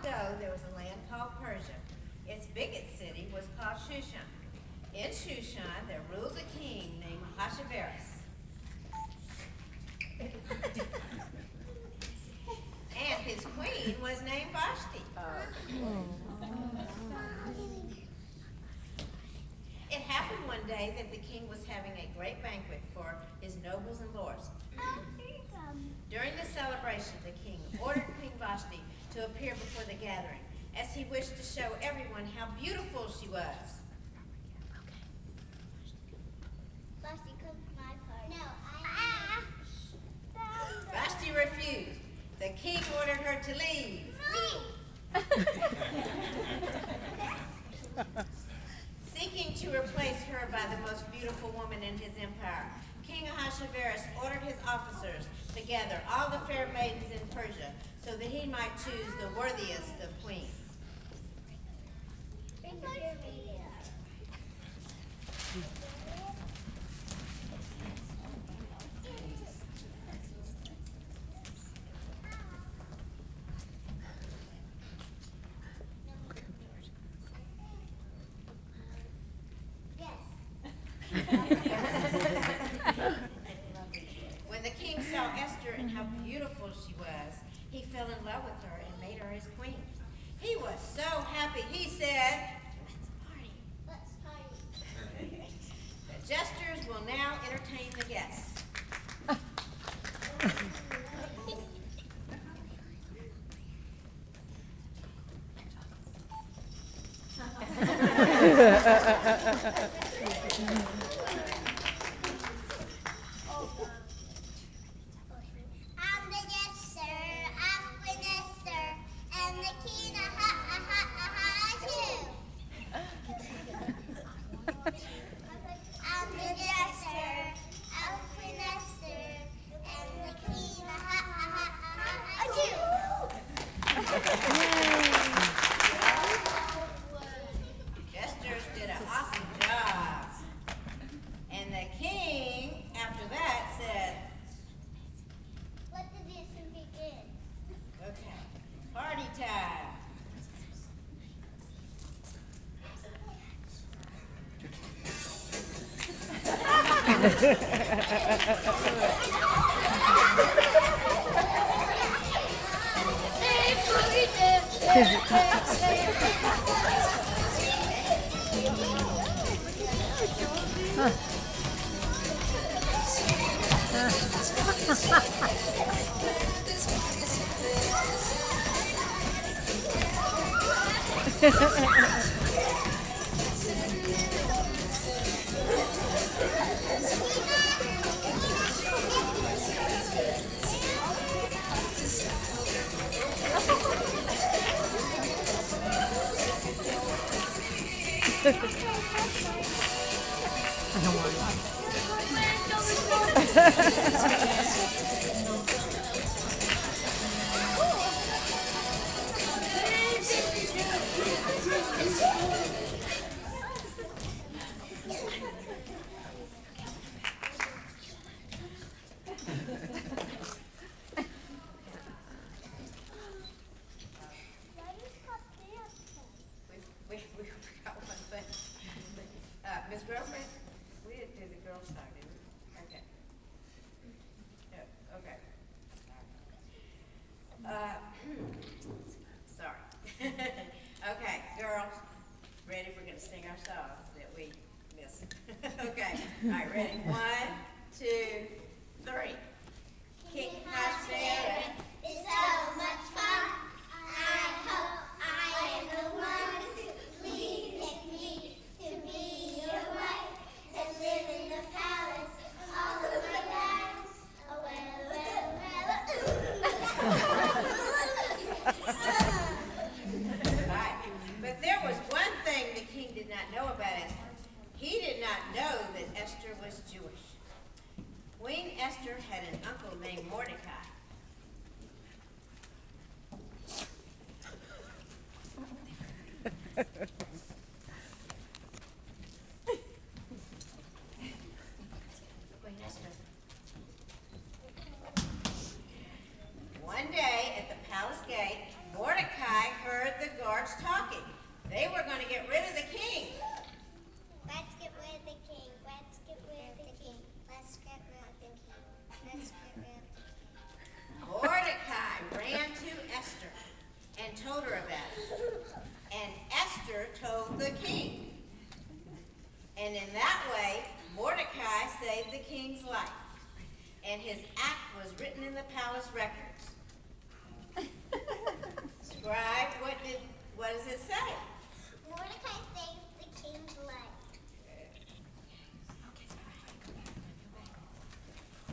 ago, there was a land called Persia. Its biggest city was called Shushan. In Shushan, there ruled a king named Ahasuerus. And his queen was named Vashti. It happened one day that the king was having a great banquet for his nobles and lords. During the celebration, the king ordered Queen Vashti to appear before the gathering, as he wished to show everyone how beautiful she was. Vashti, come to my part. No, Vashti refused. The king ordered her to leave. Seeking to replace her by the most beautiful woman in his empire, King Ahasuerus ordered his officers to gather all the fair maidens in Persia so that he might choose the worthiest of queens. When the king saw Esther and how beautiful she was, he fell in love with her and made her his queen. He was so happy, he said, "Let's party." The jesters will now entertain the guests. Jesters did an awesome job. And the king, after that, said, Let the dancing begin. okay, party time. We forgot one thing. Miss Girlfriend, we didn't do the girls' song, did we? Okay. Yeah, okay. Sorry. Okay, girls, ready? We're going to sing our song that we missed. Okay, all right, ready? 1, 2, 3. King Ahasuerus It's so much fun. I hope I am the one. Please pick me to be your wife and live in the palace all of my life. Oh, Right. But there was one thing the king did not know about Esther. He did not know that Esther was Jewish. Queen Esther had an uncle named Mordecai. Queen Esther. One day at the palace gate, Mordecai heard They were going to get rid of the king. Let's get rid of the king. Let's get rid of the king. Let's get rid of the king. Let's get rid of the king. Mordecai ran to Esther and told her about it. And Esther told the king. And in that way, Mordecai saved the king's life. And his act was written in the palace records. Scribe, what does it say? Mordecai saved the king's life.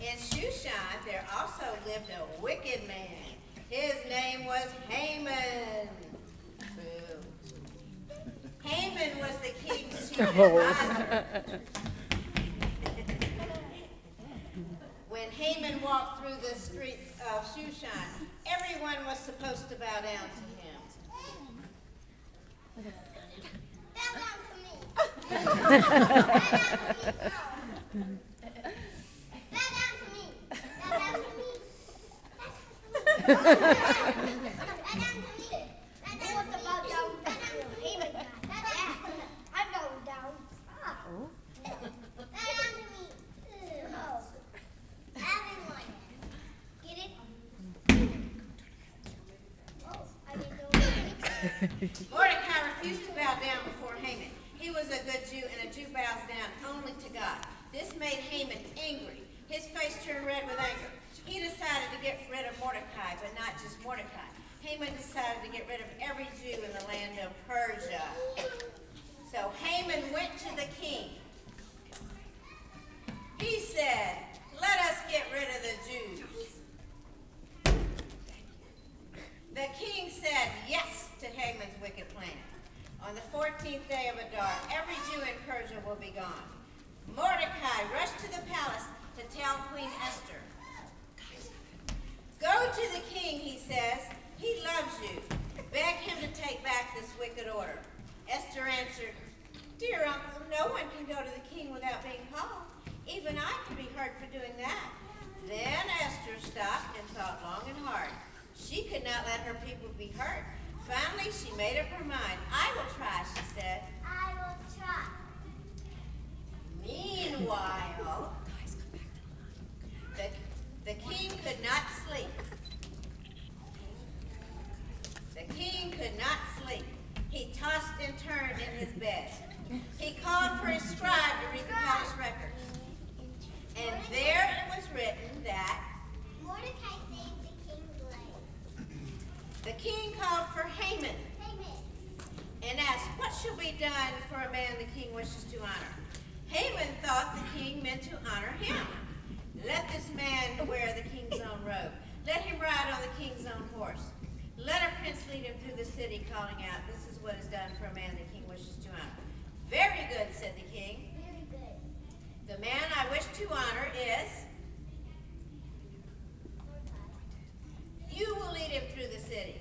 In Shushan, there also lived a wicked man. His name was Haman. Haman was the king's chief advisor. When Haman walked through the streets of Shushan, everyone was supposed to bow down to him. Bow down to me. Bow down to me. Bow down to me. Bow down to me. Bow down to me. Who wants to bow down to Haman? I'm going down. Bow down to me. Everyone. Get it? Oh, I didn't know. Mordecai refused to bow down before Haman. He was a good Jew, and a Jew bows down only to God. This made Haman angry. His face turned red with anger. He decided to get rid of Mordecai, but not just Mordecai. Haman decided to get rid of every Jew in the land of Persia. So Haman went to the king. He said, "Let us get rid of the Jews." The king said yes to Haman's wicked plan. On the 14th day of Adar, every Jew in Persia will be gone. Mordecai rushed to the palace to tell Queen Esther. "Go to the king," he says. "He loves you. Beg him to take back this wicked order." Esther answered, "Dear uncle, no one can go to the king without being called. Even I can be hurt for doing that." Then Esther stopped and thought long and hard. She could not let her people be hurt. Finally, she made up her mind. "I will try," she said. I will try. Meanwhile, the king could not sleep. The king could not sleep. He tossed and turned in his bed. He called for his scribe to read the palace records. And there it was written that Mordecai saved the king's life. the king called for Haman and asked, "What shall be done for a man the king wishes to honor?" Haman thought the king meant to honor him. "Let this man wear the king's own robe. Let him ride on the king's own horse. Let a prince lead him through the city, calling out, 'This is what is done for a man the king wishes to honor.'" "Very good," said the king. Very good. "The man I wish to honor is, you will lead him through the city."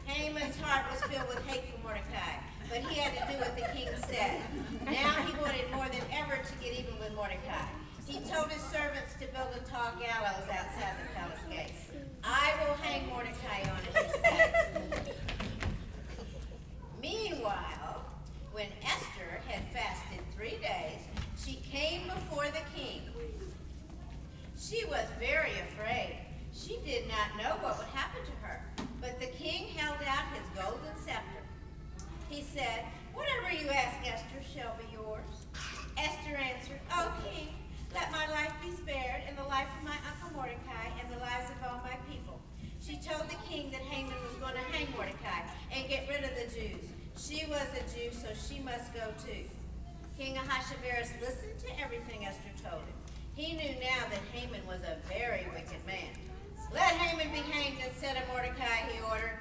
Haman's heart was filled with hate for Mordecai, but he had to do what the king said. Now he wanted more than ever to get even with Mordecai. He told his servants to build a tall gallows outside the palace gates. "I will hang Mordecai on it," he said. Meanwhile, when Esther had fasted 3 days, she came before the king. She was very afraid. She did not know what would happen to her, but the king held out his golden scepter. He said, "Whatever you ask, Esther, shall be yours." Esther answered, "O king, let my life be spared, and the life of my uncle Mordecai, and the lives of all my people." She told the king that Haman was going to hang Mordecai and get rid of the Jews. She was a Jew, so she must go too. King Ahasuerus listened to everything Esther told him. He knew now that Haman was a very wicked man. "Let Haman be hanged instead of Mordecai," he ordered.